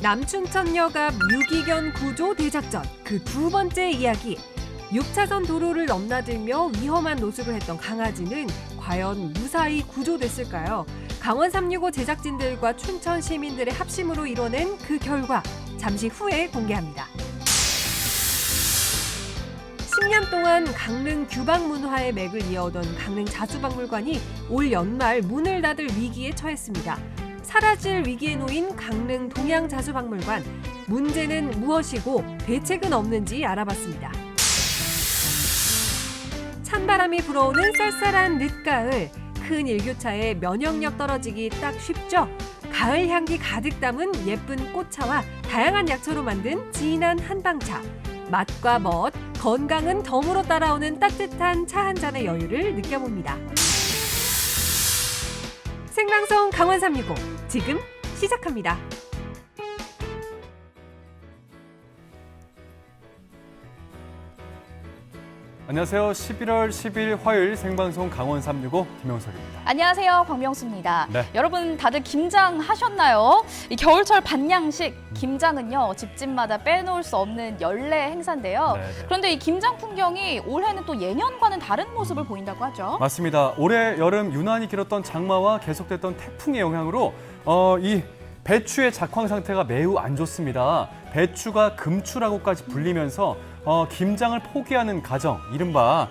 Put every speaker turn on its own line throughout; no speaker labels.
남춘천역 앞 유기견 구조 대작전 그 두 번째 이야기. 6차선 도로를 넘나들며 위험한 노숙을 했던 강아지는 과연 무사히 구조됐을까요? 강원 365 제작진들과 춘천 시민들의 합심으로 이뤄낸 그 결과 잠시 후에 공개합니다. 10년 동안 강릉 규방 문화의 맥을 이어오던 강릉 자수박물관이 올 연말 문을 닫을 위기에 처했습니다. 사라질 위기에 놓인 강릉 동양자수박물관. 문제는 무엇이고 대책은 없는지 알아봤습니다. 찬바람이 불어오는 쌀쌀한 늦가을. 큰 일교차에 면역력 떨어지기 딱 쉽죠? 가을 향기 가득 담은 예쁜 꽃차와 다양한 약초로 만든 진한 한방차. 맛과 멋, 건강은 덤으로 따라오는 따뜻한 차 한 잔의 여유를 느껴봅니다. 생방송 강원 365 지금 시작합니다.
안녕하세요. 11월 10일 화요일 생방송 강원 365 김영석입니다.
안녕하세요. 광명수입니다.
네.
여러분 다들 김장 하셨나요? 이 겨울철 반양식 김장은요. 집집마다 빼놓을 수 없는 연례 행사인데요.
네네.
그런데 이 김장 풍경이 올해는 또 예년과는 다른 모습을 보인다고 하죠.
맞습니다. 올해 여름 유난히 길었던 장마와 계속됐던 태풍의 영향으로 이 배추의 작황 상태가 매우 안 좋습니다. 배추가 금추라고까지 불리면서 김장을 포기하는 가정, 이른바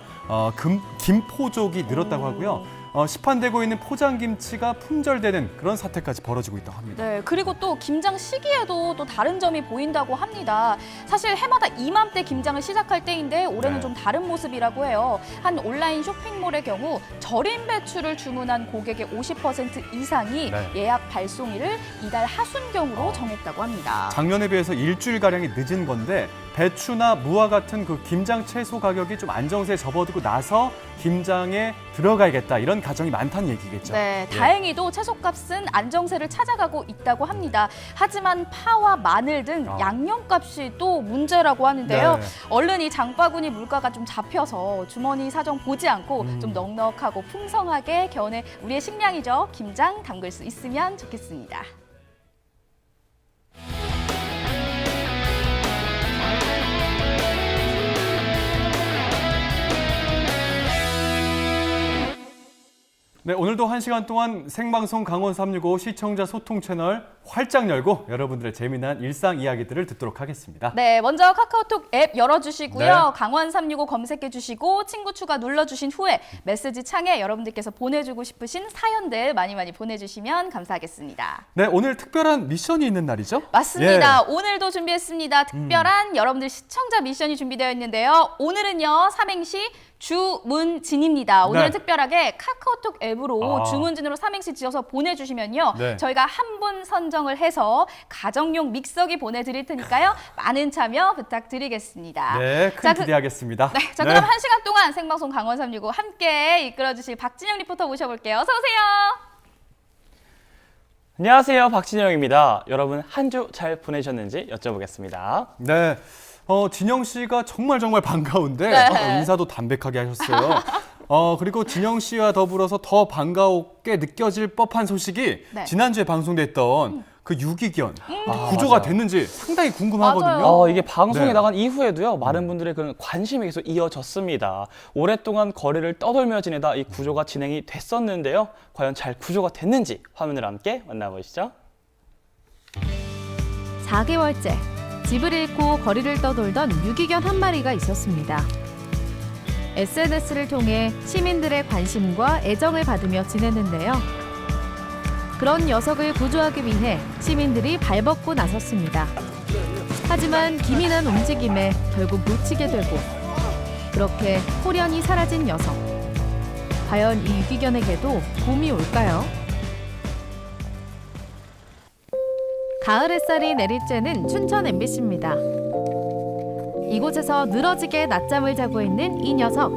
김포족이 늘었다고 하고요. 시판되고 있는 포장김치가 품절되는 그런 사태까지 벌어지고 있다고 합니다.
네, 그리고 또 김장 시기에도 또 다른 점이 보인다고 합니다. 사실 해마다 이맘때 김장을 시작할 때인데 올해는
네.
좀 다른 모습이라고 해요. 한 온라인 쇼핑몰의 경우 절임 배추를 주문한 고객의 50% 이상이
네.
예약 발송일을 이달 하순경으로 정했다고 합니다.
작년에 비해서 일주일가량이 늦은 건데 배추나 무와 같은 그 김장 채소 가격이 좀 안정세에 접어들고 나서 김장에 들어가야겠다, 이런 가정이 많다는 얘기겠죠.
네,
예.
다행히도 채소값은 안정세를 찾아가고 있다고 합니다. 하지만 파와 마늘 등 양념값이 또 문제라고 하는데요.
네.
얼른 이 장바구니 물가가 좀 잡혀서 주머니 사정 보지 않고 좀 넉넉하고 풍성하게 겨우내 우리의 식량이죠. 김장 담글 수 있으면 좋겠습니다.
네, 오늘도 1시간 동안 생방송 강원 365 시청자 소통 채널 활짝 열고 여러분들의 재미난 일상 이야기들을 듣도록 하겠습니다.
네, 먼저 카카오톡 앱 열어주시고요.
네.
강원 365 검색해주시고 친구 추가 눌러주신 후에 메시지 창에 여러분들께서 보내주고 싶으신 사연들 많이 보내주시면 감사하겠습니다.
네, 오늘 특별한 미션이 있는 날이죠?
맞습니다.
예.
오늘도 준비했습니다. 특별한 여러분들 시청자 미션이 준비되어 있는데요. 오늘은요, 삼행시 주문진입니다. 오늘은
네.
특별하게 카카오톡 앱으로
아.
주문진으로 삼행시 지어서 보내주시면요.
네.
저희가 한 분 선정을 해서 가정용 믹서기 보내드릴 테니까요. 많은 참여 부탁드리겠습니다.
네, 큰
자,
기대하겠습니다.
네, 자, 그럼 1시간 동안 생방송 강원 365 함께 이끌어주실 박진영 리포터 모셔볼게요. 어서 오세요.
안녕하세요. 박진영입니다. 여러분 한 주 잘 보내셨는지 여쭤보겠습니다.
네, 진영 씨가 정말 반가운데
네.
인사도 담백하게 하셨어요. 그리고 진영 씨와 더불어서 더 반가웠게 느껴질 법한 소식이
네.
지난주에 방송됐던 그 유기견 구조가
맞아요.
됐는지 상당히 궁금하거든요.
맞아요.
이게 방송에
네.
나간 이후에도요, 많은 분들의 그런 관심이 계속 이어졌습니다. 오랫동안 거리를 떠돌며 지내다 이 구조가 진행이 됐었는데요. 과연 잘 구조가 됐는지 화면을 함께 만나보시죠.
4개월째 집을 잃고 거리를 떠돌던 유기견 한 마리가 있었습니다. SNS를 통해 시민들의 관심과 애정을 받으며 지냈는데요. 그런 녀석을 구조하기 위해 시민들이 발벗고 나섰습니다. 하지만 기민한 움직임에 결국 놓치게 되고 그렇게 홀연히 사라진 녀석. 과연 이 유기견에게도 봄이 올까요? 가을 햇살이 내릴 쬐는 춘천 MBC입니다. 이곳에서 늘어지게 낮잠을 자고 있는 이 녀석.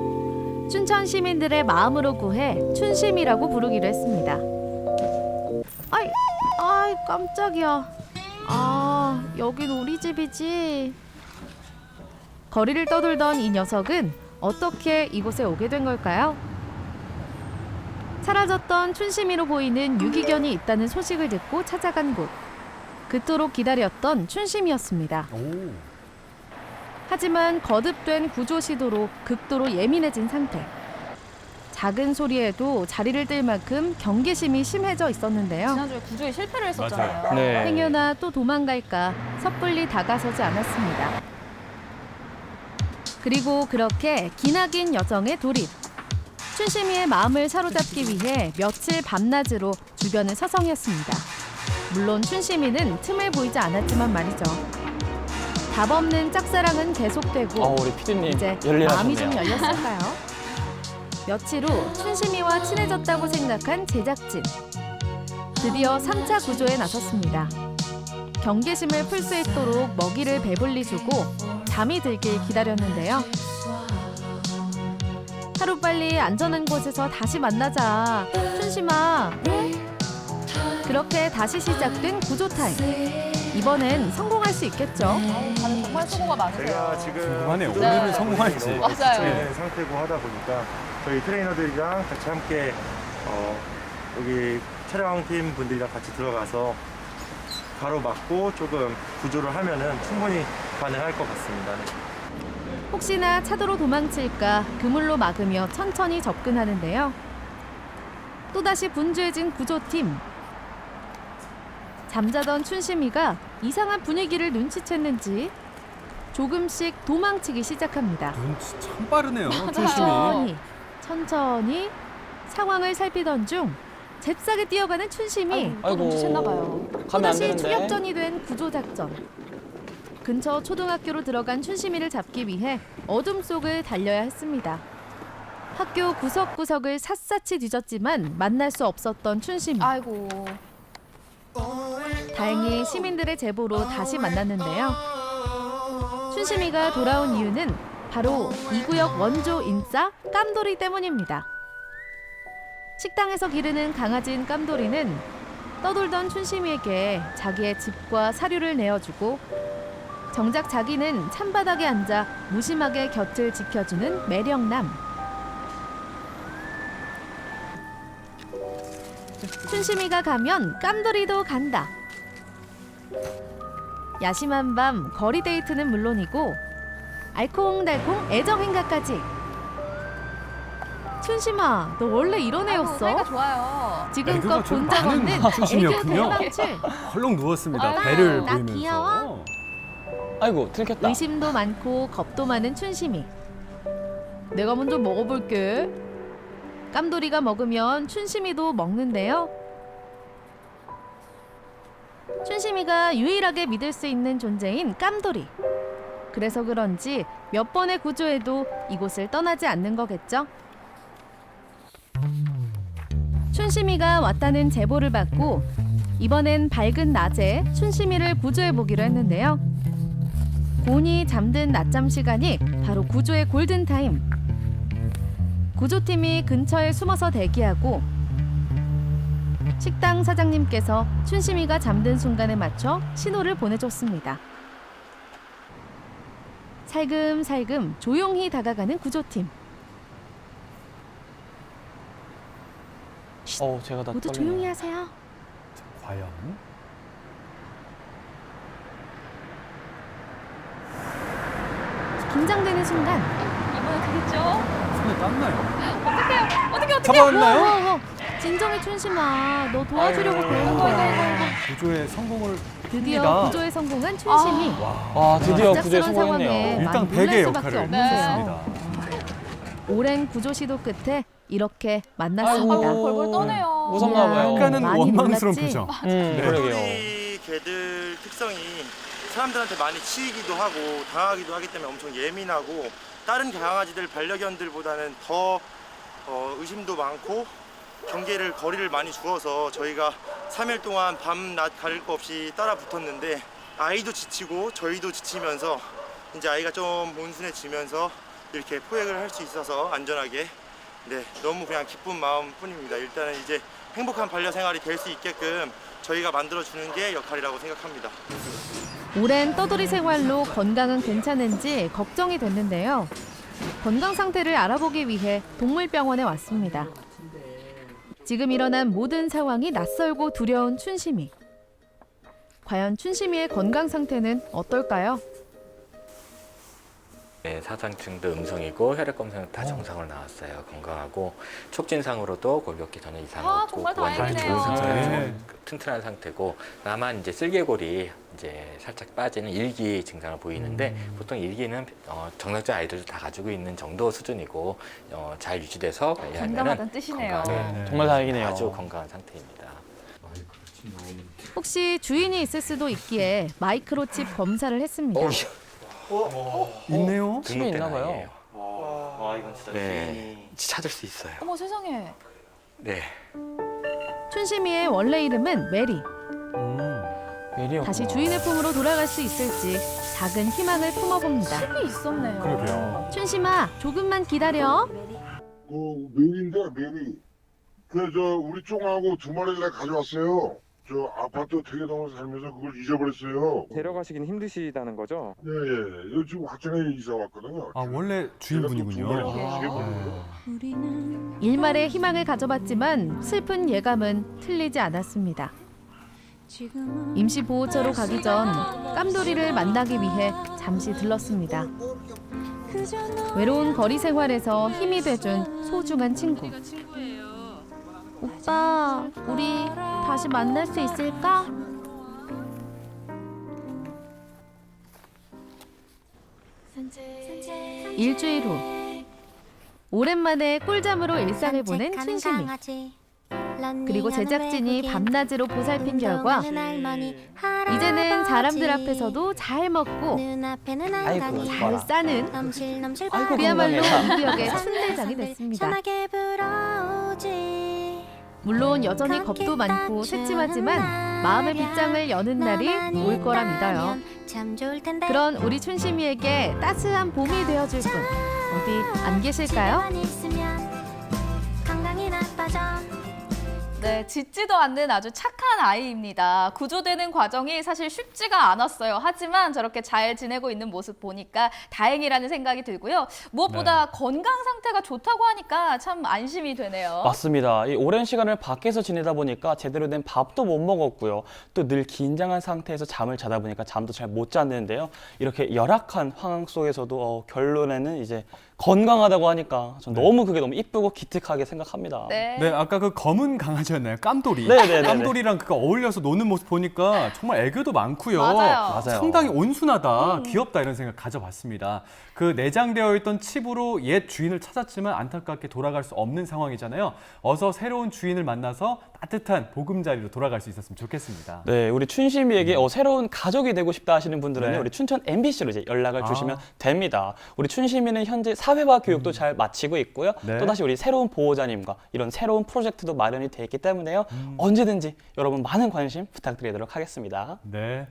춘천 시민들의 마음으로 구해 춘심이라고 부르기로 했습니다. 아이 깜짝이야. 여긴 우리 집이지. 거리를 떠돌던 이 녀석은 어떻게 이곳에 오게 된 걸까요? 사라졌던 춘심이로 보이는 유기견이 있다는 소식을 듣고 찾아간 곳. 그토록 기다렸던 춘심이었습니다.
오.
하지만 거듭된 구조 시도로 극도로 예민해진 상태. 작은 소리에도 자리를 뜰 만큼 경계심이 심해져 있었는데요.
지난주에 구조에 실패를 했었잖아요.
네.
행여나 또 도망갈까 섣불리 다가서지 않았습니다. 그리고 그렇게 기나긴 여정의 돌입. 춘심이의 마음을 사로잡기 위해 며칠 밤낮으로 주변을 서성였습니다. 물론 춘심이는 틈을 보이지 않았지만 말이죠. 답 없는 짝사랑은 계속되고
우리 피디님
이제 마음이 좀
열일하셨네요.
열렸을까요? 며칠 후 춘심이와 친해졌다고 생각한 제작진. 드디어 3차 구조에 나섰습니다. 경계심을 풀 수 있도록 먹이를 배불리 주고 잠이 들길 기다렸는데요. 하루빨리 안전한 곳에서 다시 만나자. 춘심아. 그렇게 다시 시작된 구조 타임. 이번엔 성공할 수 있겠죠?
다들 정말 수고가 많으세요.
제가 지금
궁금하네요.
네.
오늘은 성공할지.
맞아요.
있는 상태고 하다 보니까 저희 트레이너들이랑 같이 함께 여기 촬영팀 분들이랑 같이 들어가서 가로막고 조금 구조를 하면은 충분히 가능할 것 같습니다.
혹시나 차도로 도망칠까 그물로 막으며 천천히 접근하는데요. 또다시 분주해진 구조팀. 잠자던 춘심이가 이상한 분위기를 눈치챘는지 조금씩 도망치기 시작합니다.
눈치 참 빠르네요. 춘심이.
천천히 상황을 살피던 중 잽싸게 뛰어가는 춘심이
또 눈치챘나 봐요.
가면 안
또다시
되는데.
추격전이 된 구조작전. 근처 초등학교로 들어간 춘심이를 잡기 위해 어둠 속을 달려야 했습니다. 학교 구석구석을 샅샅이 뒤졌지만 만날 수 없었던 춘심이.
아이고.
다행히 시민들의 제보로 다시 만났는데요. 춘심이가 돌아온 이유는 바로 이 구역 원조 인싸 깜돌이 때문입니다. 식당에서 기르는 강아지인 깜돌이는 떠돌던 춘심이에게 자기의 집과 사료를 내어주고 정작 자기는 찬바닥에 앉아 무심하게 곁을 지켜주는 매력남. 춘심이가 가면 깜돌이도 간다. 야심한 밤 거리 데이트는 물론이고 알콩달콩 애정 행가까지. 춘심아, 너 원래 이런
아이고, 사이가
애였어?
좋아요.
지금껏
좀
본 적
많은
없는 애교
춘심이었군요.
대방출.
헐렁 누웠습니다.
아유,
배를
나
보이면서.
귀여워?
아이고 들켰다.
의심도 많고 겁도 많은 춘심이. 내가 먼저 먹어볼게. 깜돌이가 먹으면 춘심이도 먹는데요. 춘심이가 유일하게 믿을 수 있는 존재인 깜돌이. 그래서 그런지 몇 번의 구조에도 이곳을 떠나지 않는 거겠죠? 춘심이가 왔다는 제보를 받고 이번엔 밝은 낮에 춘심이를 구조해보기로 했는데요. 곤히 잠든 낮잠 시간이 바로 구조의 골든타임. 구조팀이 근처에 숨어서 대기하고 식당 사장님께서 춘심이가 잠든 순간에 맞춰 신호를 보내줬습니다. 살금살금 조용히 다가가는 구조팀.
제가 다
모두
떨리네요.
조용히 하세요.
과연?
긴장되는 순간.
이번엔 그겠죠?
손에 땀나요.
어떻게
잡아왔나요?
진정해 춘심아. 너 도와주려고
아이고,
그러는 거야.
구조에 성공을
드디어
합니다.
구조에 성공한 춘심이.
드디어 구조에
갑작스러운
성공했네요.
상황에
일단
많이
베개의
놀랄 수밖에
역할을
없는데요.
했습니다.
오랜 구조 시도 끝에 이렇게 만났습니다.
아이고, 벌벌 떠네요.
무섭나 봐요.
약간은
많이
원망스러운
놀랐지?
표정.
그러게요.
이 개들 특성이 사람들한테 많이 치이기도 하고 당하기도 하기 때문에 엄청 예민하고 다른 강아지들 반려견들보다는 더 의심도 많고 경계를 거리를 많이 주어서 저희가 3일 동안 밤낮 가릴 거 없이 따라 붙었는데 아이도 지치고 저희도 지치면서 이제 아이가 좀 온순해지면서 이렇게 포획을 할 수 있어서 안전하게 너무 그냥 기쁜 마음뿐입니다. 일단은 이제 행복한 반려 생활이 될 수 있게끔 저희가 만들어주는 게 역할이라고 생각합니다.
오랜 떠돌이 생활로 건강은 괜찮은지 걱정이 됐는데요. 건강 상태를 알아보기 위해 동물병원에 왔습니다. 지금 일어난 모든 상황이 낯설고 두려운 춘심이. 과연 춘심이의 건강 상태는 어떨까요?
네, 사상층도 음성이고 혈액 검사는 다 정상으로 나왔어요. 건강하고 촉진상으로도 골격기 전혀 이상
아,
없고
정말
고관절
다행이네요.
좋은 상태,
네.
튼튼한 상태고 다만 이제 쓸개골이 이제 살짝 빠지는 일기 증상을 보이는데 보통 일기는 정상적 아이들도 다 가지고 있는 정도 수준이고 잘 유지돼서 관리하면은
건강하다는 뜻이네요.
네.
정말 다행이네요.
아주 건강한 상태입니다.
혹시 주인이 있을 수도 있기에 마이크로칩 검사를 했습니다.
있네요.
칩이 있나 봐요.
아니에요. 네, 찾을 수 있어요.
어머 세상에.
네.
춘심이의 원래 이름은 메리.
메리였구나.
다시 주인의 품으로 돌아갈 수 있을지 작은 희망을 품어봅니다.
칩이 있었네요.
그러게요.
춘심아, 조금만 기다려.
메리인데 메리. 우리 쫑하고 두 마리 내가 가져왔어요. 저 아파트 대개동에 살면서 그걸 잊어버렸어요.
데려가시긴 힘드시다는 거죠?
예. 여기 지금 화천에 이사 왔거든요.
아, 원래 주인분이군요.
일말의 희망을 가져봤지만 슬픈 예감은 틀리지 않았습니다. 임시 보호처로 가기 전 깜돌이를 만나기 위해 잠시 들렀습니다. 외로운 거리 생활에서 힘이 돼준 소중한 친구. 오빠, 우리 다시 만날 수 있을까? 일주일 후 오랜만에 꿀잠으로 일상을 보낸 춘심이. 그리고 제작진이 밤낮으로 보살핀 결과 이제는 사람들 앞에서도 잘 먹고
아이고,
잘 싸는
아이고,
그야말로
건강해.
우리역의 순대장이 됐습니다. 물론 여전히 겁도 많고 새침하지만 마음의 빗장을 여는 날이 올 거라 믿어요. 그런 우리 춘심이에게 따스한 봄이 되어줄 분 어디 안 계실까요?
네, 짖지도 않는 아주 착한 아이입니다. 구조되는 과정이 사실 쉽지가 않았어요. 하지만 저렇게 잘 지내고 있는 모습 보니까 다행이라는 생각이 들고요. 무엇보다 건강 상태가 좋다고 하니까 참 안심이 되네요.
맞습니다. 이 오랜 시간을 밖에서 지내다 보니까 제대로 된 밥도 못 먹었고요. 또 늘 긴장한 상태에서 잠을 자다 보니까 잠도 잘 못 잤는데요. 이렇게 열악한 상황 속에서도 결론에는 이제 건강하다고 하니까 전 너무 그게 너무 이쁘고 기특하게 생각합니다.
네.
네, 아까 그 검은 강아지였나요? 깜돌이.
네네네네.
깜돌이랑 그가 어울려서 노는 모습 보니까 정말 애교도 많고요.
맞아요.
상당히 온순하다, 귀엽다 이런 생각 가져봤습니다. 그 내장되어 있던 칩으로 옛 주인을 찾았지만 안타깝게 돌아갈 수 없는 상황이잖아요. 어서 새로운 주인을 만나서 따뜻한 보금자리로 돌아갈 수 있었으면 좋겠습니다.
네, 우리 춘심이에게 새로운 가족이 되고 싶다 하시는 분들은
네.
우리 춘천 MBC로 이제 연락을 주시면 됩니다. 우리 춘심이는 현재 사회화 교육도 잘 마치고 있고요.
네.
또다시 우리 새로운 보호자님과 이런 새로운 프로젝트도 마련이 돼 있기 때문에요. 언제든지 여러분 많은 관심 부탁드리도록 하겠습니다.
네.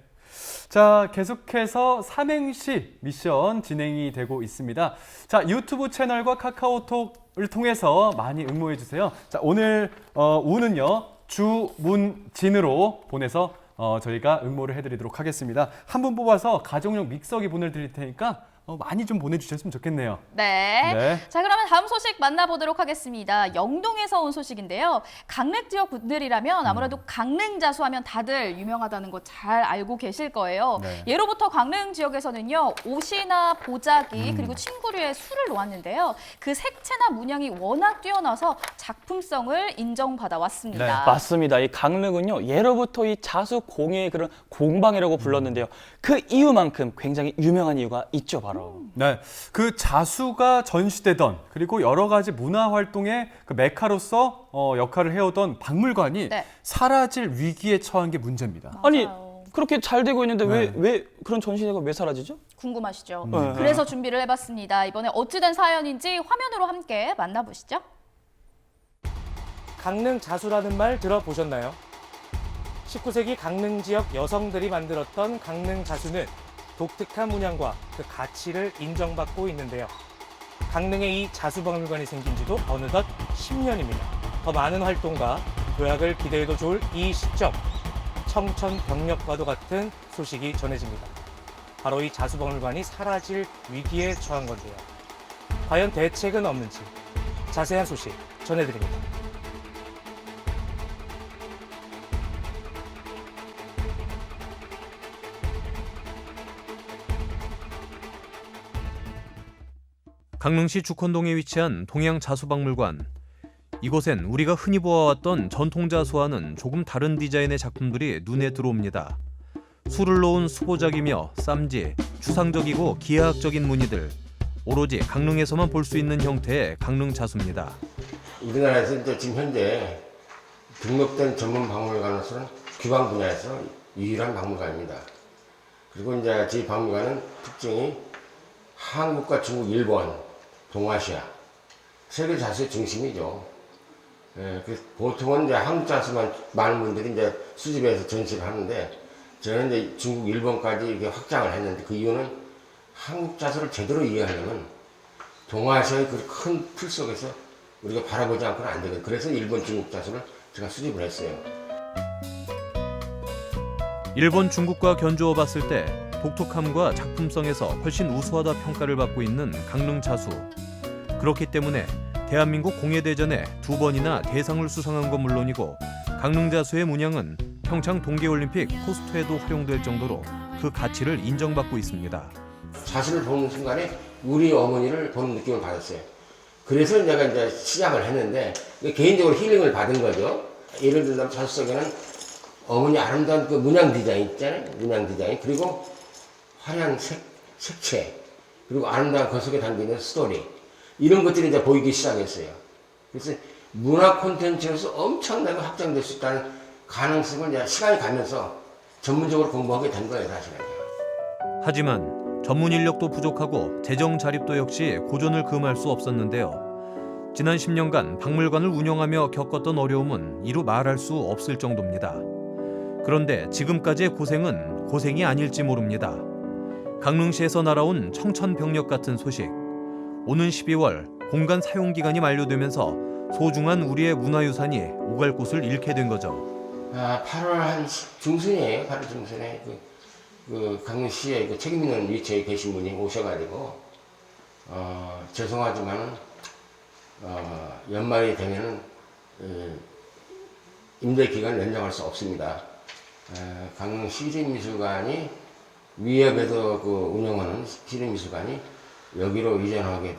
자, 계속해서 삼행시 미션 진행이 되고 있습니다. 자, 유튜브 채널과 카카오톡을 통해서 많이 응모해 주세요. 자, 오늘 우는요 주문진으로 보내서 저희가 응모를 해드리도록 하겠습니다. 한 분 뽑아서 가정용 믹서기 보내드릴 테니까 많이 좀 보내주셨으면 좋겠네요.
네.
네.
자, 그러면 다음 소식 만나보도록 하겠습니다. 영동에서 온 소식인데요. 강릉 지역 분들이라면 아무래도 강릉자수 하면 다들 유명하다는 거 잘 알고 계실 거예요.
네.
예로부터 강릉 지역에서는요, 옷이나 보자기 그리고 침구류에 술을 놓았는데요. 그 색채나 문양이 워낙 뛰어나서 작품성을 인정받아 왔습니다.
네,
맞습니다. 이 강릉은요 예로부터 이 자수 공예의 그런 공방이라고 불렀는데요. 그 이유만큼 굉장히 유명한 이유가 있죠, 바로.
네, 그 자수가 전시되던 그리고 여러 가지 문화 활동의 그 메카로서 역할을 해오던 박물관이
네.
사라질 위기에 처한 게 문제입니다.
아니
맞아요.
그렇게 잘 되고 있는데
네.
왜 그런 전시회가 왜 사라지죠?
궁금하시죠?
네.
그래서 준비를 해봤습니다. 이번에 어찌된 사연인지 화면으로 함께 만나보시죠.
강릉 자수라는 말 들어보셨나요? 19세기 강릉 지역 여성들이 만들었던 강릉 자수는 독특한 문양과 그 가치를 인정받고 있는데요. 강릉에 이 자수박물관이 생긴 지도 어느덧 10년입니다. 더 많은 활동과 도약을 기대해도 좋을 이 시점, 청천벽력과도 같은 소식이 전해집니다. 바로 이 자수박물관이 사라질 위기에 처한 건데요. 과연 대책은 없는지 자세한 소식 전해드립니다.
강릉시 죽헌동에 위치한 동양자수박물관. 이곳엔 우리가 흔히 보아왔던 전통자수와는 조금 다른 디자인의 작품들이 눈에 들어옵니다. 술을 놓은 수보작이며 쌈지, 추상적이고 기하학적인 무늬들. 오로지 강릉에서만 볼 수 있는 형태의 강릉자수입니다.
우리나라에서 이제 지금 현재 등록된 전문 박물관으로서는 귀방 분야에서 유일한 박물관입니다. 그리고 이제 이 박물관은 특징이 한국과 중국, 일본, 동아시아 세계 자수의 중심이죠. 그래서 보통은 이제 한국 자수만 많은 분들이 이제 수집해서 전시를 하는데 저는 이제 중국, 일본까지 이렇게 확장을 했는데 그 이유는 한국 자수를 제대로 이해하려면 동아시아의 그 큰 틀 속에서 우리가 바라보지 않고는 안 되거든요. 그래서 일본, 중국 자수를 제가 수집을 했어요.
일본, 중국과 견주어 봤을 때 독특함과 작품성에서 훨씬 우수하다 평가를 받고 있는 강릉자수. 그렇기 때문에 대한민국 공예대전에 2번이나 대상을 수상한 건 물론이고 강릉자수의 문양은 평창 동계올림픽 포스터에도 활용될 정도로 그 가치를 인정받고 있습니다.
자수를 보는 순간에 우리 어머니를 보는 느낌을 받았어요. 그래서 내가 이제 시작을 했는데 개인적으로 힐링을 받은 거죠. 예를 들면 자수 속에는 어머니 아름다운 그 문양 디자인 있잖아요. 문양 디자인 그리고 화려한 색채 그리고 아름다운 그 속에 담기는 스토리 이런 것들이 이제 보이기 시작했어요. 그래서 문화 콘텐츠로서 엄청나게 확장될 수 있다는 가능성을 이제 시간이 가면서 전문적으로 공부하게 된 거예요, 사실은.
하지만 전문 인력도 부족하고 재정 자립도 역시 고전을 금할 수 없었는데요. 지난 10년간 박물관을 운영하며 겪었던 어려움은 이루 말할 수 없을 정도입니다. 그런데 지금까지의 고생은 고생이 아닐지 모릅니다. 강릉시에서 날아온 청천벽력 같은 소식. 오는 12월 공간 사용 기간이 만료되면서 소중한 우리의 문화유산이 오갈 곳을 잃게 된 거죠.
8월 한 중순이에요. 8월 중순에 그 강릉시에 그 책임 있는 위치에 계신 분이 오셔가지고 죄송하지만은 연말이 되면은 임대 기간을 연장할 수 없습니다. 강릉 시립미술관이 위협에서 그 운영하는 시립미술관이 여기로 이전하게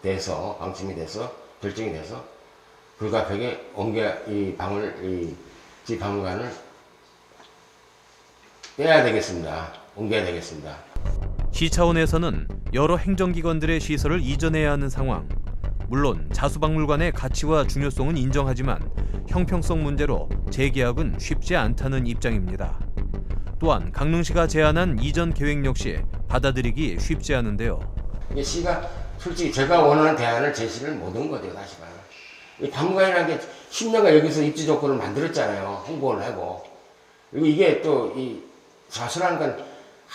돼서 방침이 돼서 결정이 돼서 불가피하게 이 박물관을 빼야 되겠습니다. 옮겨야 되겠습니다.
시 차원에서는 여러 행정기관들의 시설을 이전해야 하는 상황. 물론 자수박물관의 가치와 중요성은 인정하지만 형평성 문제로 재계약은 쉽지 않다는 입장입니다. 또한 강릉시가 제안한 이전 계획 역시 받아들이기 쉽지 않은데요.
이게 시가 솔직히 제가 원하는 대안을 제시를 못한 거죠, 사실은. 이 박물관이라는 게 10년간 여기서 입지 조건을 만들었잖아요. 홍보를 하고. 그리고 이게 또 이 자수라는 건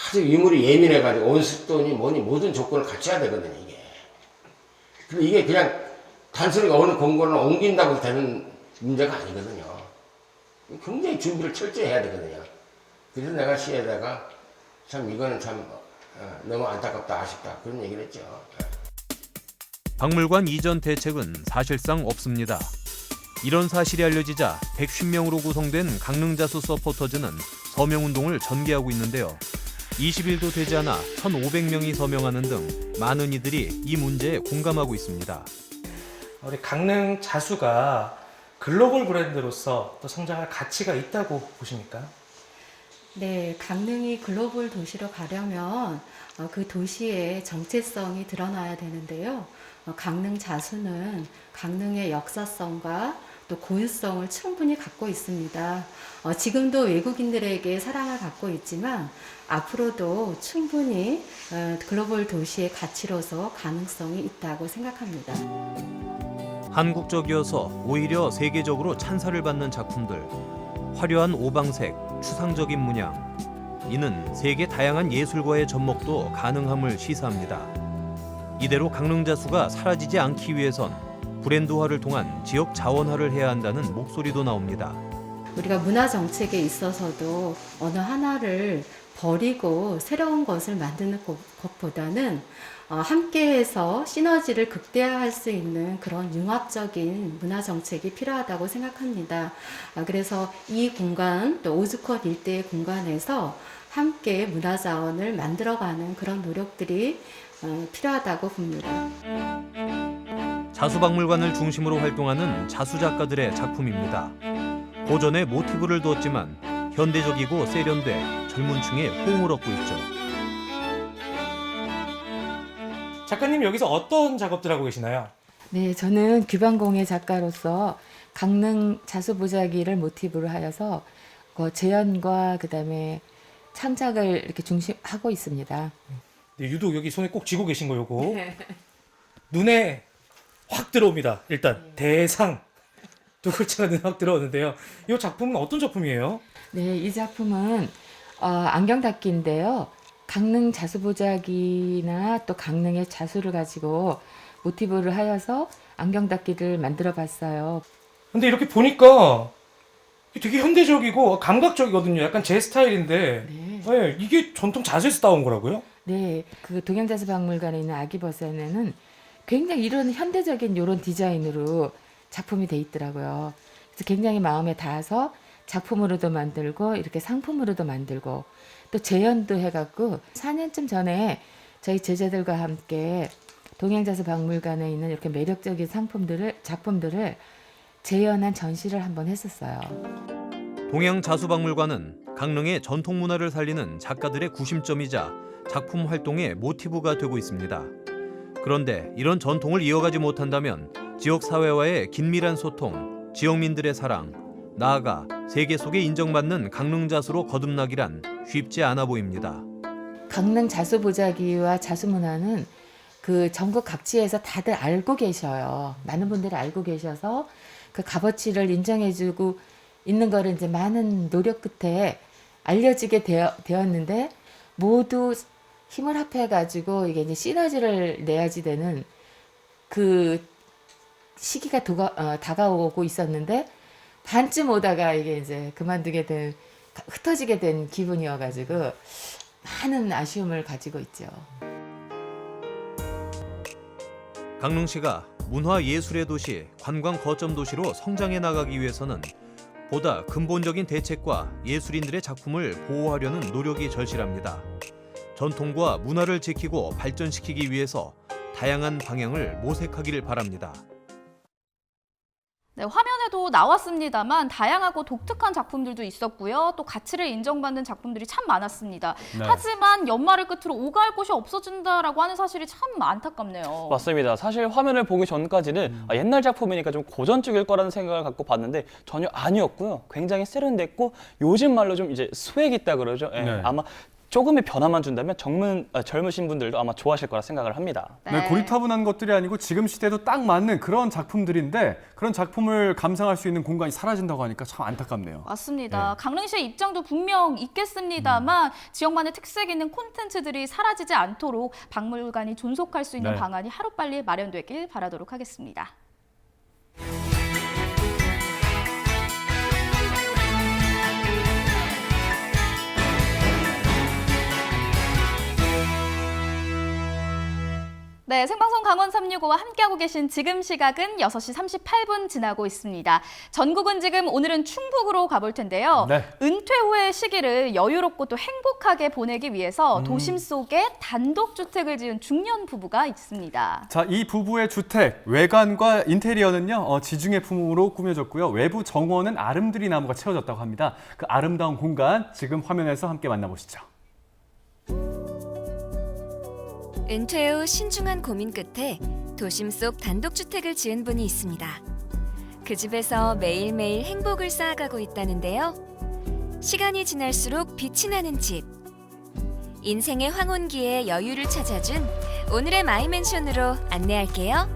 아주 유물이 예민해가지고 온습도니 뭐니 모든 조건을 갖춰야 되거든요, 이게. 그리고 이게 그냥 단순히 어느 공간을 옮긴다고 되는 문제가 아니거든요. 굉장히 준비를 철저히 해야 되거든요. 그래서 내가 시에다가 참 이거는 참 너무 안타깝다, 아쉽다 그런 얘기를 했죠.
박물관 이전 대책은 사실상 없습니다. 이런 사실이 알려지자 150명으로 구성된 강릉자수 서포터즈는 서명운동을 전개하고 있는데요. 20일도 되지 않아 1,500명이 서명하는 등 많은 이들이 이 문제에 공감하고 있습니다.
우리 강릉 자수가 글로벌 브랜드로서 또 성장할 가치가 있다고 보십니까?
네, 강릉이 글로벌 도시로 가려면 그 도시의 정체성이 드러나야 되는데요. 강릉 자수는 강릉의 역사성과 또 고유성을 충분히 갖고 있습니다. 지금도 외국인들에게 사랑을 받고 있지만 앞으로도 충분히 글로벌 도시의 가치로서 가능성이 있다고 생각합니다.
한국적이어서 오히려 세계적으로 찬사를 받는 작품들, 화려한 오방색, 추상적인 문양. 이는 세계 다양한 예술과의 접목도 가능함을 시사합니다. 이대로 강릉자수가 사라지지 않기 위해선 브랜드화를 통한 지역 자원화를 해야 한다는 목소리도 나옵니다.
우리가 문화 정책에 있어서도 어느 하나를 버리고 새로운 것을 만드는 것보다는 함께해서 시너지를 극대화할 수 있는 그런 융합적인 문화 정책이 필요하다고 생각합니다. 그래서 이 공간 또 오즈컷 일대의 공간에서 함께 문화 자원을 만들어가는 그런 노력들이 필요하다고 봅니다.
자수박물관을 중심으로 활동하는 자수 작가들의 작품입니다. 고전에 모티브를 두었지만 현대적이고 세련돼 젊은 층의 호응을 얻고 있죠.
작가님 여기서 어떤 작업들 하고 계시나요?
네, 저는 규방공예 작가로서 강릉 자수보자기를 모티브로 하여서 재현과 그다음에 창작을 이렇게 중심하고 있습니다.
네, 유독 여기 손에 꼭 쥐고 계신 거 요거 눈에 확 들어옵니다. 일단 대상 두 글자가 눈에 확 들어오는데요. 이 작품은 어떤 작품이에요?
네, 이 작품은 안경 닦기인데요. 강릉 자수보자기나 또 강릉의 자수를 가지고 모티브를 하여서 안경 닦기를 만들어 봤어요.
근데 이렇게 보니까 되게 현대적이고 감각적이거든요. 약간 제 스타일인데 네, 이게 전통 자수에서 따온 거라고요?
네, 그 동양자수박물관에 있는 아기버선에는 굉장히 이런 현대적인 이런 디자인으로 작품이 돼 있더라고요. 그래서 굉장히 마음에 닿아서 작품으로도 만들고 이렇게 상품으로도 만들고 또 재현도 해갖고 4년쯤 전에 저희 제자들과 함께 동양자수박물관에 있는 이렇게 매력적인 작품들을 재현한 전시를 한번 했었어요.
동양자수박물관은 강릉의 전통 문화를 살리는 작가들의 구심점이자 작품 활동의 모티브가 되고 있습니다. 그런데 이런 전통을 이어가지 못한다면 지역 사회와의 긴밀한 소통, 지역민들의 사랑, 나아가 세계 속에 인정받는 강릉 자수로 거듭나기란 쉽지 않아 보입니다.
강릉 자수보자기와 자수문화는 그 전국 각지에서 다들 알고 계셔요. 많은 분들이 알고 계셔서 그 값어치를 인정해주고 있는 거를 이제 많은 노력 끝에 알려지게 되었는데 모두 힘을 합해가지고 이게 이제 시너지를 내야지 되는 그 시기가 다가오고 있었는데 반쯤 오다가 이게 이제 흩어지게 된 기분이어가지고 많은 아쉬움을 가지고 있죠.
강릉시가 문화예술의 도시, 관광 거점 도시로 성장해 나가기 위해서는 보다 근본적인 대책과 예술인들의 작품을 보호하려는 노력이 절실합니다. 전통과 문화를 지키고 발전시키기 위해서 다양한 방향을 모색하기를 바랍니다.
네, 화면에도 나왔습니다만 다양하고 독특한 작품들도 있었고요. 또 가치를 인정받는 작품들이 참 많았습니다.
네.
하지만 연말을 끝으로 오갈 곳이 없어진다라고 하는 사실이 참 안타깝네요.
맞습니다. 사실 화면을 보기 전까지는 옛날 작품이니까 좀 고전적일 거라는 생각을 갖고 봤는데 전혀 아니었고요. 굉장히 세련됐고 요즘 말로 좀 이제 스웩 있다 그러죠. 예,
네.
아마 조금의 변화만 준다면 젊으신 분들도 아마 좋아하실 거라 생각을 합니다.
네, 고리타분한 것들이 아니고 지금 시대도 딱 맞는 그런 작품들인데 그런 작품을 감상할 수 있는 공간이 사라진다고 하니까 참 안타깝네요.
맞습니다. 강릉시의 입장도 분명 있겠습니다만 지역만의 특색 있는 콘텐츠들이 사라지지 않도록 박물관이 존속할 수 있는
네.
방안이 하루빨리 마련되길 바라도록 하겠습니다. 네, 생방송 강원 365와 함께하고 계신 지금 시각은 6시 38분 지나고 있습니다. 전국은 지금 오늘은 충북으로 가볼 텐데요.
네.
은퇴 후의 시기를 여유롭고 또 행복하게 보내기 위해서 도심 속에 단독주택을 지은 중년 부부가 있습니다.
자, 이 부부의 주택, 외관과 인테리어는요, 지중해 풍으로 꾸며졌고요. 외부 정원은 아름드리 나무가 채워졌다고 합니다. 그 아름다운 공간 지금 화면에서 함께 만나보시죠.
은퇴 후 신중한 고민 끝에 도심 속 단독주택을 지은 분이 있습니다. 그 집에서 매일매일 행복을 쌓아가고 있다는데요. 시간이 지날수록 빛이 나는 집. 인생의 황혼기에 여유를 찾아준 오늘의 마이맨션으로 안내할게요.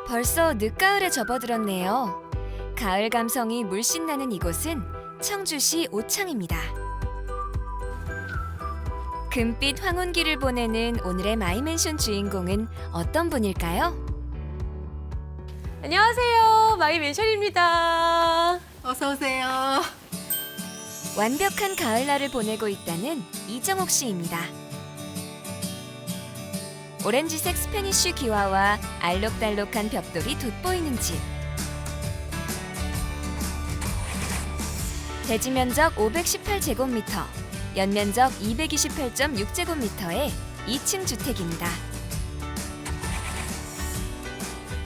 벌써 늦가을에 접어들었네요. 가을 감성이 물씬 나는 이곳은 청주시 오창입니다. 금빛 황혼기를 보내는 오늘의 마이맨션 주인공은 어떤 분일까요?
안녕하세요. 마이맨션입니다.
어서 오세요.
완벽한 가을날을 보내고 있다는 이정옥 씨입니다. 오렌지색 스페니쉬 기와와 알록달록한 벽돌이 돋보이는 집. 대지 면적 518제곱미터. 연면적 228.6제곱미터의 2층 주택입니다.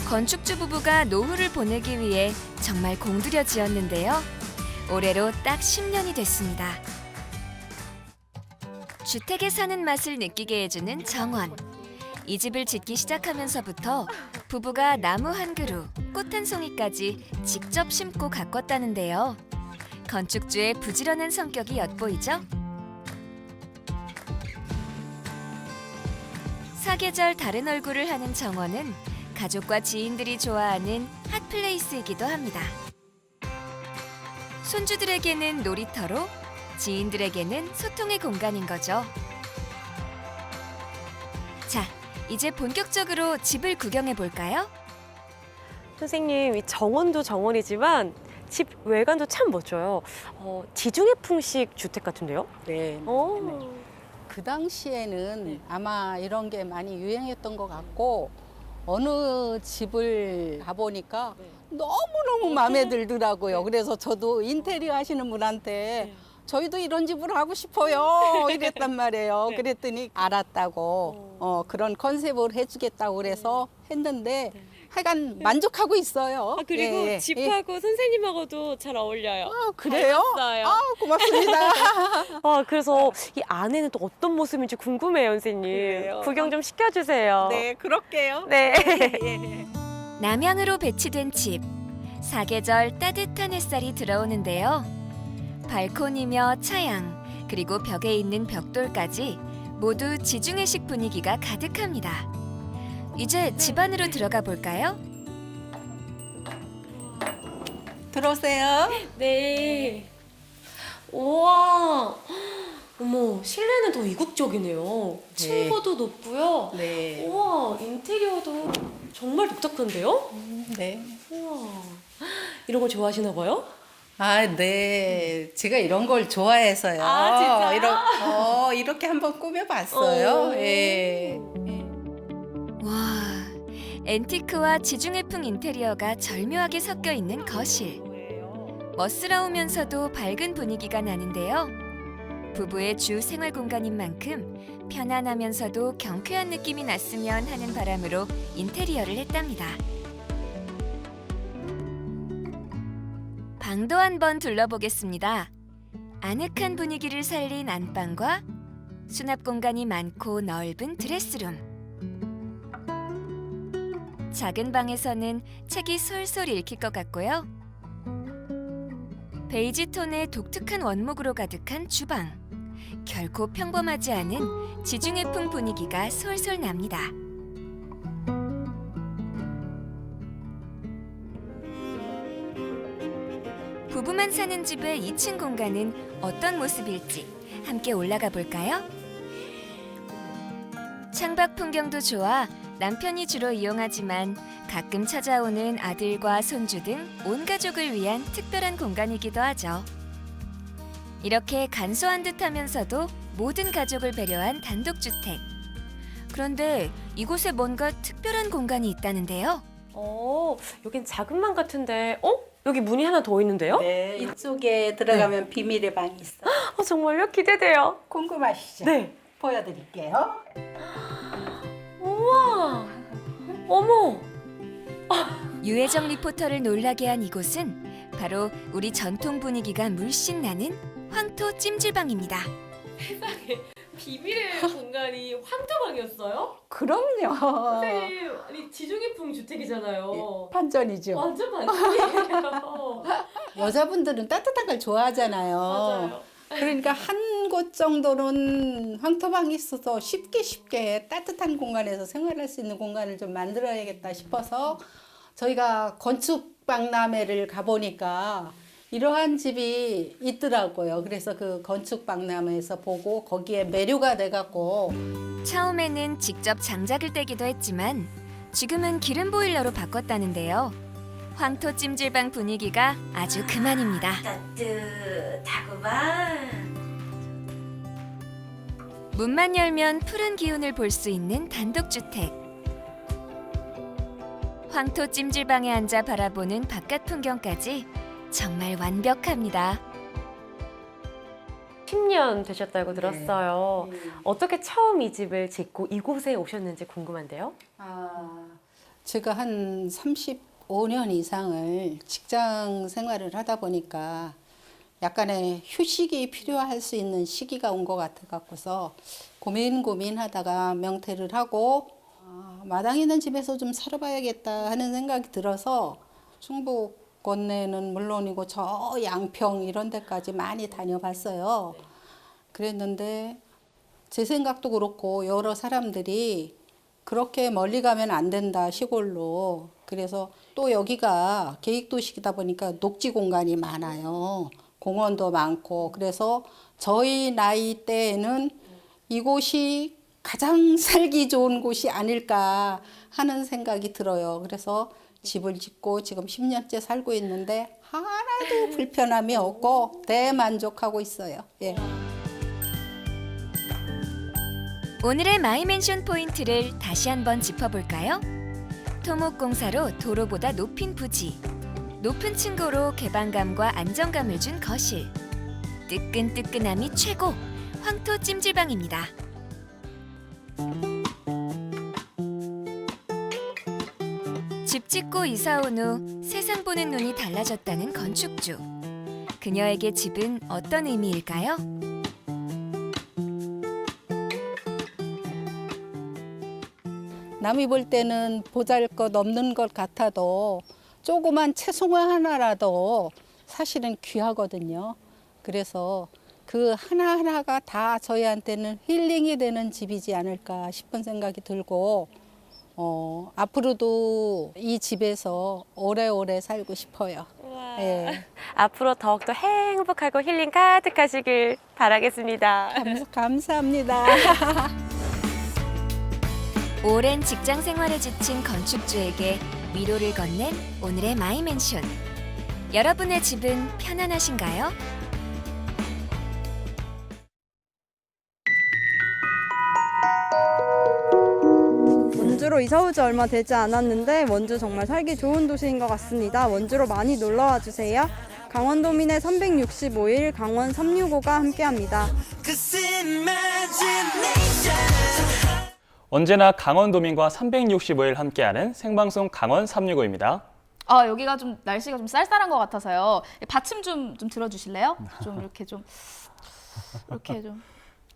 건축주 부부가 노후를 보내기 위해 정말 공들여 지었는데요. 올해로 딱 10년이 됐습니다. 주택에 사는 맛을 느끼게 해주는 정원. 이 집을 짓기 시작하면서부터 부부가 나무 한 그루, 꽃 한 송이까지 직접 심고 가꿨다는데요. 건축주의 부지런한 성격이 엿보이죠? 사계절 다른 얼굴을 하는 정원은 가족과 지인들이 좋아하는 핫플레이스이기도 합니다. 손주들에게는 놀이터로, 지인들에게는 소통의 공간인 거죠. 자, 이제 본격적으로 집을 구경해 볼까요?
선생님, 이 정원도 정원이지만 집 외관도 참 멋져요. 지중해풍식 주택 같은데요?
네.
오.
그 당시에는 아마 이런 게 많이 유행했던 것 같고 어느 집을 가보니까 너무너무 마음에 들더라고요. 그래서 저도 인테리어 하시는 분한테 저희도 이런 집을 하고 싶어요 이랬단 말이에요. 그랬더니 알았다고 그런 컨셉을 해주겠다고 그래서 했는데 하여간 만족하고 있어요.
그리고
예,
집하고 선생님하고도 잘 어울려요.
그래요?
닮았어요.
고맙습니다.
그래서 이 안에는 또 어떤 모습인지 궁금해요, 선생님.
그래요?
구경 좀 시켜주세요.
네, 그럴게요.
네.
남향으로 배치된 집. 사계절 따뜻한 햇살이 들어오는데요. 발코니며 차양, 그리고 벽에 있는 벽돌까지 모두 지중해식 분위기가 가득합니다. 이제 집 안으로 들어가 볼까요?
들어오세요.
네. 우와. 어머, 실내는 더 이국적이네요. 층고도 높고요.
네.
우와, 인테리어도 정말 독특한데요?
네.
우와. 이런 거 좋아하시나 봐요?
네. 제가 이런 걸 좋아해서요.
진짜요?
이렇게 한번 꾸며봤어요. 예.
와, 앤티크와 지중해풍 인테리어가 절묘하게 섞여 있는 거실. 멋스러우면서도 밝은 분위기가 나는데요. 부부의 주 생활 공간인 만큼 편안하면서도 경쾌한 느낌이 났으면 하는 바람으로 인테리어를 했답니다. 방도 한번 둘러보겠습니다. 아늑한 분위기를 살린 안방과 수납 공간이 많고 넓은 드레스룸. 작은 방에서는 책이 솔솔 읽힐 것 같고요. 베이지 톤의 독특한 원목으로 가득한 주방. 결코 평범하지 않은 지중해풍 분위기가 솔솔 납니다. 부부만 사는 집의 2층 공간은 어떤 모습일지 함께 올라가 볼까요? 창밖 풍경도 좋아 남편이 주로 이용하지만 가끔 찾아오는 아들과 손주 등 온 가족을 위한 특별한 공간이기도 하죠. 이렇게 간소한 듯하면서도 모든 가족을 배려한 단독주택. 그런데 이곳에 뭔가 특별한 공간이 있다는데요.
여긴 작은 방 같은데, 여기 문이 하나 더 있는데요?
네, 이쪽에 들어가면 비밀의 방이 있어.
정말요? 기대돼요.
궁금하시죠?
네.
보여드릴게요.
우와! 어머!
유혜정 리포터를 놀라게 한 이곳은 바로 우리 전통 분위기가 물씬 나는 황토 찜질방입니다.
세상에, 비밀의 공간이 황토방이었어요?
그럼요.
선생님, 아니 지중해풍 주택이잖아요.
반전이죠.
완전 반전이에요.
여자분들은 따뜻한 걸 좋아하잖아요.
맞아요.
그러니까 한 곳 정도는 황토방이 있어서 쉽게 따뜻한 공간에서 생활할 수 있는 공간을 좀 만들어야겠다 싶어서 저희가 건축박람회를 가보니까 이러한 집이 있더라고요. 그래서 그 건축박람회에서 보고 거기에 매료가 돼갖고
처음에는 직접 장작을 떼기도 했지만 지금은 기름 보일러로 바꿨다는데요. 황토 찜질방 분위기가 아주 그만입니다.
따뜻하구만.
문만 열면 푸른 기운을 볼 수 있는 단독주택. 황토 찜질방에 앉아 바라보는 바깥 풍경까지 정말 완벽합니다.
10년 10년 되셨다고 들었어요. 어떻게 처음 이 집을 짓고 이곳에 오셨는지 궁금한데요.
제가 한 35년 이상을 직장 생활을 하다 보니까 약간의 휴식이 필요할 수 있는 시기가 온 것 같아 갖고서 고민하다가 명퇴를 하고 마당 있는 집에서 좀 살아봐야겠다 하는 생각이 들어서 충북 권내는 물론이고 저 양평 이런 데까지 많이 다녀봤어요. 그랬는데 제 생각도 그렇고 여러 사람들이 그렇게 멀리 가면 안 된다, 시골로. 그래서 또 여기가 계획도시이다 보니까 녹지 공간이 많아요. 공원도 많고. 그래서 저희 나이 때에는 이곳이 가장 살기 좋은 곳이 아닐까 하는 생각이 들어요. 그래서 집을 짓고 지금 10년째 살고 있는데 하나도 불편함이 없고 대만족하고 있어요. 예.
오늘의 마이맨션 포인트를 다시 한번 짚어볼까요? 토목공사로 도로보다 높인 부지, 높은 층고로 개방감과 안정감을 준 거실, 뜨끈뜨끈함이 최고, 황토 찜질방입니다. 집 짓고 이사 온 후 세상 보는 눈이 달라졌다는 건축주. 그녀에게 집은 어떤 의미일까요?
남이 볼 때는 보잘것없는 것 같아도 조그만 채송화 하나라도 사실은 귀하거든요. 그래서 그 하나하나가 다 저희한테는 힐링이 되는 집이지 않을까 싶은 생각이 들고 앞으로도 이 집에서 오래오래 살고 싶어요. 예.
앞으로 더욱더 행복하고 힐링 가득하시길 바라겠습니다.
감사합니다.
오랜 직장 생활에 지친 건축주에게 위로를 건넨 오늘의 마이맨션. 여러분의 집은 편안하신가요?
원주로 이사 온 지 얼마 되지 않았는데 원주 정말 살기 좋은 도시인 것 같습니다. 원주로 많이 놀러와 주세요. 강원도민의 365일 강원 365가 함께합니다.
언제나 강원도민과 365일 함께하는 생방송 강원 365입니다.
여기가 좀 날씨가 좀 쌀쌀한 것 같아서요. 받침 좀 들어주실래요? 좀 이렇게 좀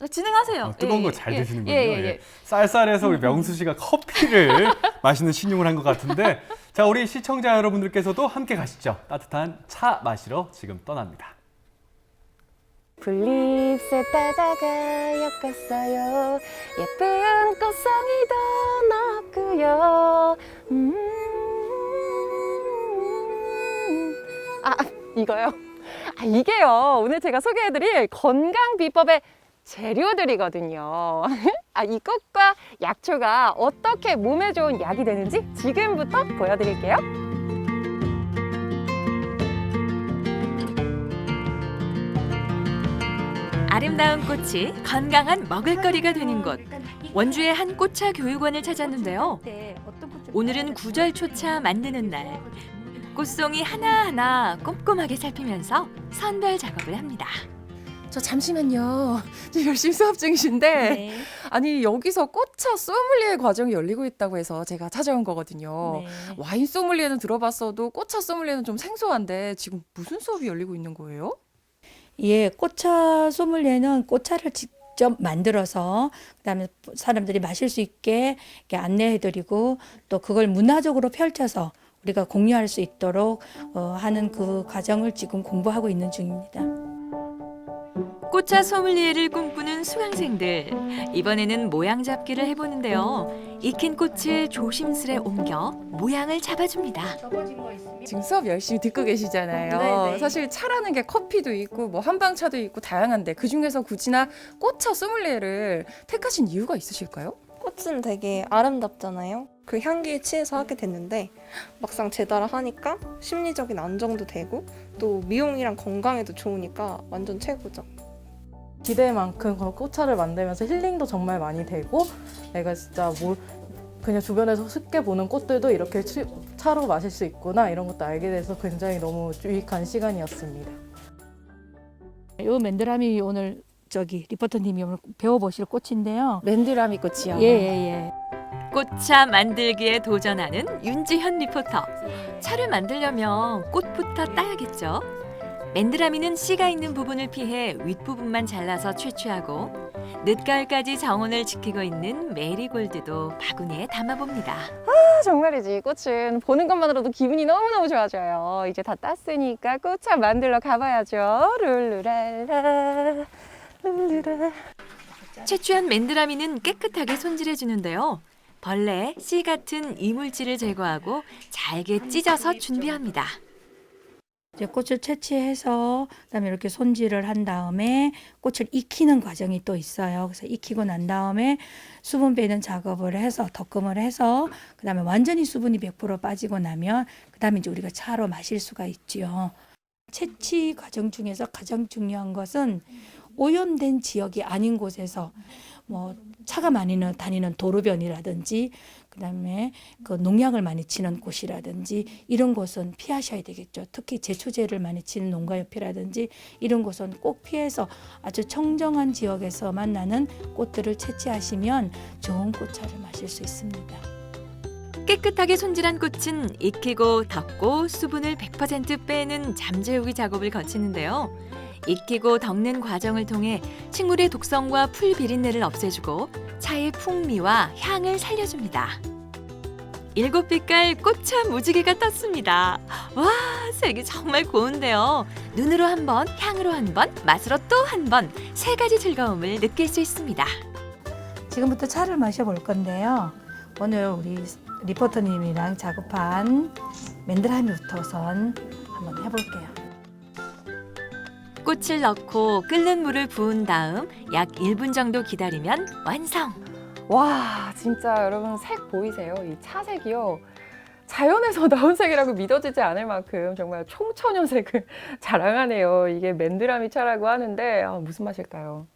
진행하세요.
뜨거운 거 잘 드시는군요. 예. 쌀쌀해서 우리 명수 씨가 커피를 마시는 신용을 한 것 같은데, 자, 우리 시청자 여러분들께서도 함께 가시죠. 따뜻한 차 마시러 지금 떠납니다.
블립스에 따다가 엮었어요. 예쁜 꽃송이도 넣고요. 이거요? 이게요. 오늘 제가 소개해드릴 건강 비법의 재료들이거든요. 이 꽃과 약초가 어떻게 몸에 좋은 약이 되는지 지금부터 보여드릴게요.
아름다운 꽃이 건강한 먹을거리가 되는 곳. 원주의 한 꽃차 교육원을 찾았는데요. 오늘은 구절초차 만드는 날. 꽃송이 하나하나 꼼꼼하게 살피면서 선별 작업을 합니다.
저 잠시만요. 지금 열심히 수업 중이신데 아니 여기서 꽃차 소믈리에 과정이 열리고 있다고 해서 제가 찾아온 거거든요. 와인 소믈리에는 들어봤어도 꽃차 소믈리에는 좀 생소한데 지금 무슨 수업이 열리고 있는 거예요?
예, 꽃차 소믈리에는 꽃차를 직접 만들어서 그다음에 사람들이 마실 수 있게 이렇게 안내해드리고 또 그걸 문화적으로 펼쳐서 우리가 공유할 수 있도록 하는 그 과정을 지금 공부하고 있는 중입니다.
꽃차 소믈리에를 꿈꾸는 수강생들. 이번에는 모양 잡기를 해보는데요. 익힌 꽃을 조심스레 옮겨 모양을 잡아줍니다.
지금 수업 열심히 듣고 계시잖아요.
네네.
사실 차라는 게 커피도 있고 뭐 한방차도 있고 다양한데 그중에서 굳이나 꽃차 소믈리에를 택하신 이유가 있으실까요?
꽃은 되게 아름답잖아요. 그 향기에 취해서 하게 됐는데 막상 제대로 하니까 심리적인 안정도 되고 또 미용이랑 건강에도 좋으니까 완전 최고죠.
기대만큼 꽃차를 만들면서 힐링도 정말 많이 되고 내가 진짜 그냥 주변에서 쉽게 보는 꽃들도 이렇게 차로 마실 수 있구나 이런 것도 알게 돼서 굉장히 너무 유익한 시간이었습니다.
이 맨드라미 오늘
저기 리포터님이 오늘 배워보실 꽃인데요.
맨드라미 꽃이요.
예.
꽃차 만들기에 도전하는 윤지현 리포터. 차를 만들려면 꽃부터 따야겠죠. 맨드라미는 씨가 있는 부분을 피해 윗부분만 잘라서 채취하고 늦가을까지 정원을 지키고 있는 메리골드도 바구니에 담아봅니다.
정말이지. 꽃은 보는 것만으로도 기분이 너무너무 좋아져요. 이제 다 땄으니까 꽃차 만들러 가봐야죠. 룰루랄라 룰루라.
채취한 맨드라미는 깨끗하게 손질해 주는데요. 벌레, 씨 같은 이물질을 제거하고 잘게 찢어서 준비합니다.
이제 꽃을 채취해서 그다음에 이렇게 손질을 한 다음에 꽃을 익히는 과정이 또 있어요. 그래서 익히고 난 다음에 수분 빼는 작업을 해서 덕금을 해서 그다음에 완전히 수분이 100% 빠지고 나면 그다음에 이제 우리가 차로 마실 수가 있지요. 채취 과정 중에서 가장 중요한 것은 오염된 지역이 아닌 곳에서 뭐 차가 많이 다니는 도로변이라든지 그다음에 그 농약을 많이 치는 곳이라든지 이런 곳은 피하셔야 되겠죠. 특히 제초제를 많이 치는 농가협회라든지 이런 곳은 꼭 피해서 아주 청정한 지역에서만 나는 꽃들을 채취하시면 좋은 꽃차를 마실 수 있습니다.
깨끗하게 손질한 꽃은 익히고 덮고 수분을 100% 빼는 잠재우기 작업을 거치는데요. 익히고 덮는 과정을 통해 식물의 독성과 풀 비린내를 없애주고 차의 풍미와 향을 살려줍니다. 7빛깔 꽃차 무지개가 떴습니다. 와, 색이 정말 고운데요. 눈으로 한 번, 향으로 한 번, 맛으로 또 한 번, 3가지 즐거움을 느낄 수 있습니다.
지금부터 차를 마셔볼 건데요. 오늘 우리 리포터님이랑 작업한 맨드라미부터 우선 한번 해볼게요.
꽃을 넣고 끓는 물을 부은 다음 약 1분 정도 기다리면 완성.
와, 진짜 여러분 색 보이세요? 이 차색이요. 자연에서 나온 색이라고 믿어지지 않을 만큼 정말 총천연색을 자랑하네요. 이게 맨드라미 차라고 하는데 무슨 맛일까요?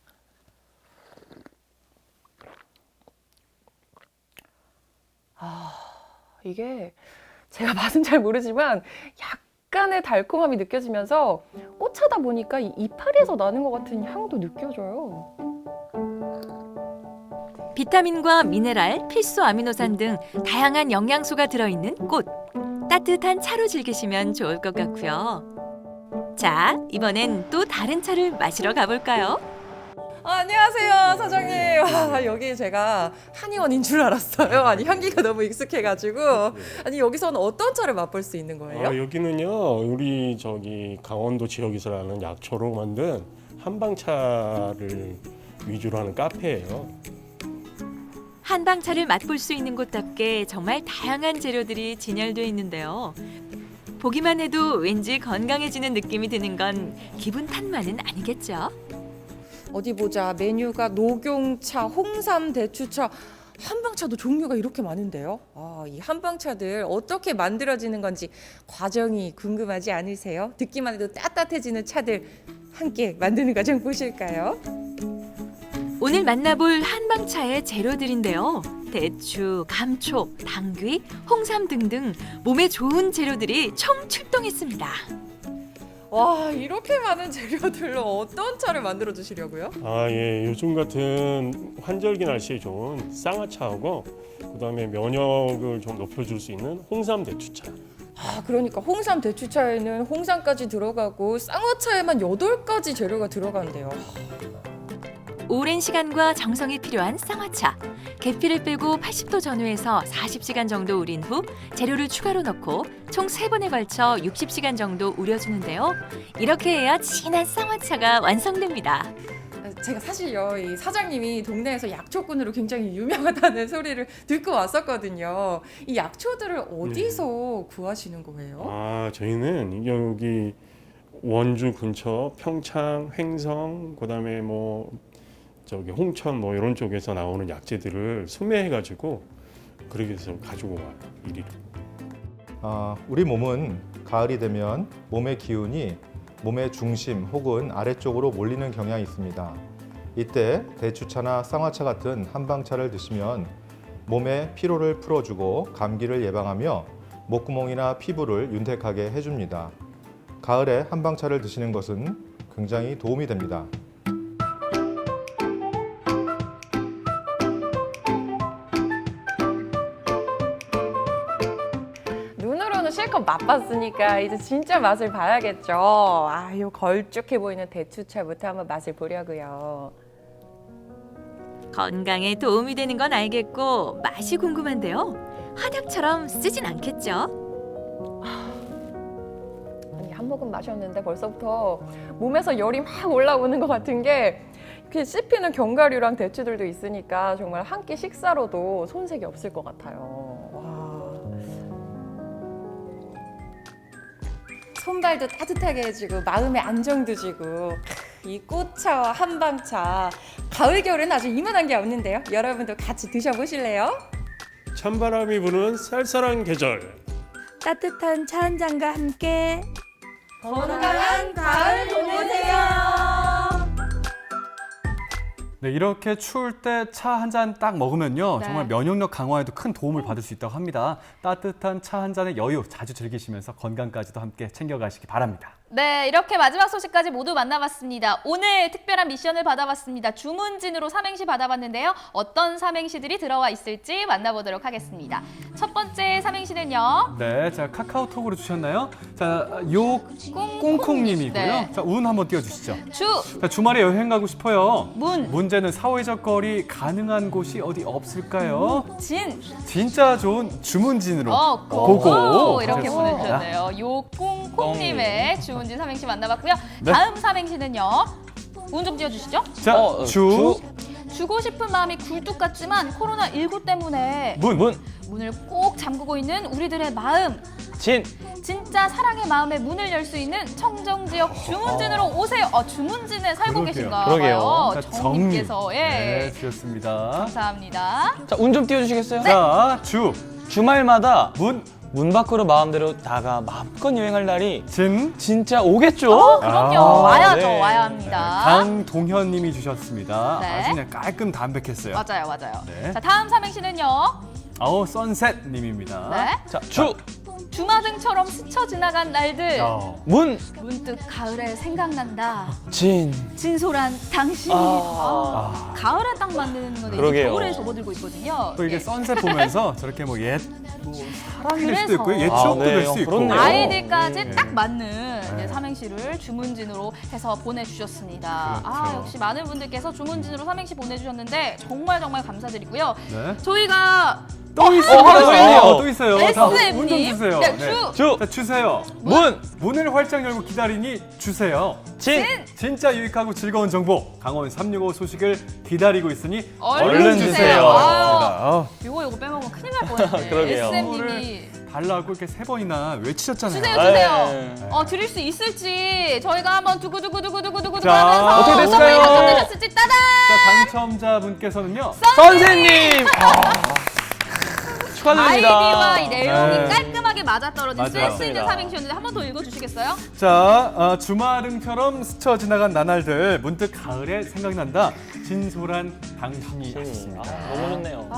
이게 제가 맛은 잘 모르지만 약간의 달콤함이 느껴지면서 꽃차다 보니까 이 이파리에서 나는 것 같은 향도 느껴져요.
비타민과 미네랄, 필수 아미노산 등 다양한 영양소가 들어있는 꽃. 따뜻한 차로 즐기시면 좋을 것 같고요. 자, 이번엔 또 다른 차를 마시러 가볼까요?
안녕하세요, 사장님. 여기 제가 한의원인 줄 알았어요. 아니, 향기가 너무 익숙해가지고. 아니, 여기서는 어떤 차를 맛볼 수 있는 거예요?
여기는요, 우리 저기 강원도 지역에서 나는 약초로 만든 한방차를 위주로 하는 카페예요.
한방차를 맛볼 수 있는 곳답게 정말 다양한 재료들이 진열되어 있는데요. 보기만 해도 왠지 건강해지는 느낌이 드는 건 기분 탓만은 아니겠죠?
어디 보자. 메뉴가 녹용차, 홍삼, 대추차, 한방차도 종류가 이렇게 많은데요. 이 한방차들 어떻게 만들어지는 건지 과정이 궁금하지 않으세요? 듣기만 해도 따뜻해지는 차들 함께 만드는 과정 보실까요?
오늘 만나볼 한방차의 재료들인데요. 대추, 감초, 당귀, 홍삼 등등 몸에 좋은 재료들이 총 출동했습니다.
와, 이렇게 많은 재료들로 어떤 차를 만들어 주시려고요?
예, 요즘 같은 환절기 날씨에 좋은 쌍화차하고 그다음에 면역을 좀 높여줄 수 있는 홍삼 대추차.
그러니까 홍삼 대추차에는 홍삼까지 들어가고 쌍화차에만 8가지 재료가 들어간대요.
오랜 시간과 정성이 필요한 쌍화차. 계피를 빼고 80도 전후에서 40시간 정도 우린 후 재료를 추가로 넣고 총 3번에 걸쳐 60시간 정도 우려주는데요. 이렇게 해야 진한 쌍화차가 완성됩니다.
제가 사실요, 이 사장님이 동네에서 약초꾼으로 굉장히 유명하다는 소리를 듣고 왔었거든요. 이 약초들을 어디서 구하시는 거예요?
저희는 여기 원주 근처 평창, 횡성, 그다음에 저기 홍천 이런 쪽에서 나오는 약재들을 수매해가지고 그렇게 해서 가지고 와요, 이리로.
우리 몸은 가을이 되면 몸의 기운이 몸의 중심 혹은 아래쪽으로 몰리는 경향이 있습니다. 이때 대추차나 쌍화차 같은 한방차를 드시면 몸의 피로를 풀어주고 감기를 예방하며 목구멍이나 피부를 윤택하게 해줍니다. 가을에 한방차를 드시는 것은 굉장히 도움이 됩니다.
눈으로는 실컷 맛봤으니까 이제 진짜 맛을 봐야겠죠. 요 걸쭉해 보이는 대추차부터 한번 맛을 보려고요.
건강에 도움이 되는 건 알겠고 맛이 궁금한데요. 한약처럼 쓰진 않겠죠?
아니, 한 모금 마셨는데 벌써부터 몸에서 열이 막 올라오는 것 같은 게 이렇게 씹히는 견과류랑 대추들도 있으니까 정말 한 끼 식사로도 손색이 없을 것 같아요. 손발도 따뜻하게 해주고 마음의 안정도 주고 이 꽃차와 한방차 가을 겨울엔 아주 이만한 게 없는데요. 여러분도 같이 드셔보실래요?
찬바람이 부는 쌀쌀한 계절.
따뜻한 차 한 잔과 함께
건강한 가을 보내세요.
네, 이렇게 추울 때 차 한 잔 딱 먹으면요.
네.
정말 면역력 강화에도 큰 도움을 받을 수 있다고 합니다. 따뜻한 차 한 잔의 여유 자주 즐기시면서 건강까지도 함께 챙겨가시기 바랍니다.
네, 이렇게 마지막 소식까지 모두 만나봤습니다. 오늘 특별한 미션을 받아봤습니다. 주문진으로 삼행시 받아봤는데요. 어떤 삼행시들이 들어와 있을지 만나보도록 하겠습니다. 첫 번째 삼행시는요.
네, 자 카카오톡으로 주셨나요? 자, 요 꽁콩님이고요.
네.
자, 운 한번 띄워주시죠.
주,
자, 주말에 여행 가고 싶어요.
문,
문제는 사회적 거리 가능한 곳이 어디 없을까요?
진,
진짜 좋은 주문진으로
고고 이렇게
하셨습니다.
보내주셨네요. 요꽁꽁님의 주문진 삼행시 만나봤고요.
네.
다음 삼행시는요. 운 좀 띄워주시죠.
자,
주고 싶은 마음이 굴뚝 같지만 코로나19 때문에 문을 꼭 잠그고 있는 우리들의 마음. 진짜 사랑의 마음에 문을 열 수 있는 청정지역 주문진으로 오세요. 주문진에 살고 계신가 봐요.
자,
정님께서. 예.
네, 주셨습니다.
감사합니다.
자, 운 좀 띄워주시겠어요?
자,
주말마다 문 밖으로 마음대로 나가 마음껏 여행할 날이 진짜 오겠죠?
그럼요. 와야죠.
네.
와야 합니다.
강동현 님이 주셨습니다.
네.
아주 그냥 깔끔 담백했어요.
맞아요.
네.
자, 다음 삼행시는요.
선셋 님입니다.
네.
자,
주마등처럼 스쳐 지나간 날들. 문득 가을에 생각난다. 진솔한 당신이. 가을에 딱 맞는 노래.
그러게요.
겨울에 접어들고 있거든요.
또 이게
예.
선셋 보면서 저렇게 뭐 사랑이 될 수도
그래서.
있고요. 옛 추억도 될 수 있고.
아이들까지
네.
딱 맞는 이제 삼행시를 주문진으로 해서 보내주셨습니다.
그렇죠.
역시 많은 분들께서 주문진으로 삼행시 보내주셨는데 정말 감사드리고요.
네.
저희가
또 있습니다. 또 있어요.
SM님.
문 좀 주세요.
네,
자, 주세요. 문을 활짝 열고 기다리니 주세요. 진짜 유익하고 즐거운 정보 강원 365 소식을 기다리고 있으니
얼른 주세요.
아유.
요거 빼먹으면 큰일 날 뻔했네.
그러게요.
SM님이
달라고 이렇게 3번이나 외치셨잖아요.
주세요. 드릴 수 있을지 저희가 한번 두구두구두구두구두구
자,
하면서
어떻게 됐을까요?
당첨되셨을지 따단!
자, 당첨자분께서는요.
선생님! 축하드립니다.
아이디와 이 내용이
네.
깔끔하게 맞아떨어진
맞아요.
센스 있는
맞습니다.
삼행시였는데 한 번 더 읽어주시겠어요?
자, 주마등처럼 스쳐 지나간 나날들 문득 가을에 생각난다. 진솔한 당신이 하셨습니다.
너무 좋네요.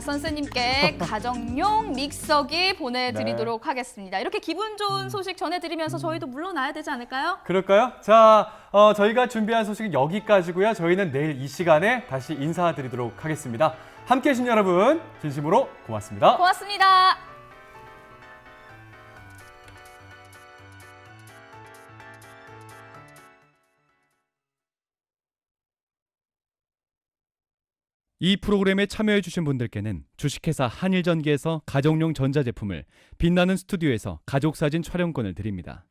선생님께 가정용 믹서기 보내드리도록 하겠습니다. 이렇게 기분 좋은 소식 전해드리면서 저희도 물러나야 되지 않을까요?
그럴까요? 자, 저희가 준비한 소식은 여기까지고요. 저희는 내일 이 시간에 다시 인사드리도록 하겠습니다. 함께해 주신 여러분 진심으로 고맙습니다.
고맙습니다.
이 프로그램에 참여해 주신 분들께는 주식회사 한일전기에서 가정용 전자제품을 빛나는 스튜디오에서 가족사진 촬영권을 드립니다.